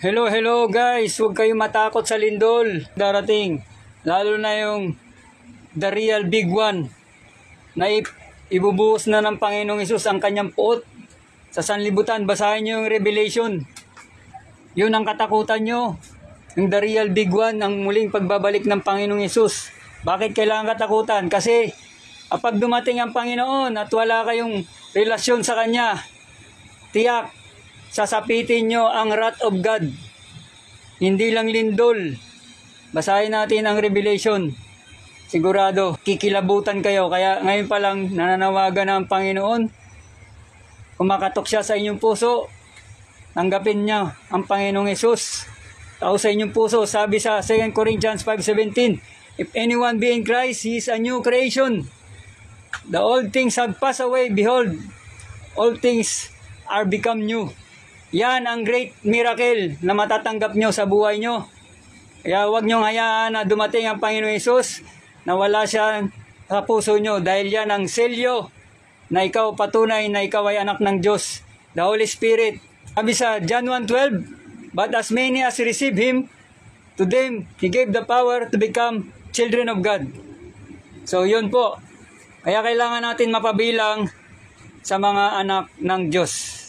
Hello guys, huwag kayong matakot sa lindol darating. Lalo na yung the real big one na ibubuhos na ng Panginoong Hesus ang kanyang puot sa sanlibutan. Basahin nyo yung Revelation. Yun ang katakutan nyo. Yung the real big one, ang muling pagbabalik ng Panginoong Hesus. Bakit kailangan katakutan? Kasi kapag dumating ang Panginoon at wala kayong relasyon sa Kanya, tiyak, sasapitin nyo ang wrath of God. Hindi lang lindol. Basahin natin ang Revelation. Sigurado, kikilabutan kayo. Kaya ngayon pa lang nananawagan na ang Panginoon. Kumakatok siya sa inyong puso. Tanggapin niya ang Panginoong Hesus. Tao sa inyong puso. Sabi sa 2 Corinthians 5:17, if anyone be in Christ, he is a new creation. The old things have passed away. Behold, all things are become new. Yan ang great miracle na matatanggap nyo sa buhay nyo. Kaya huwag nyo hayaan na dumating ang Panginoong Hesus na wala siya sa puso nyo. Dahil yan ang selyo na ikaw patunay na ikaw ay anak ng Diyos. The Holy Spirit. Sabi sa John 1:12, but as many as receive Him, to them He gave the power to become children of God. So yun po. Kaya kailangan natin mapabilang sa mga anak ng Diyos.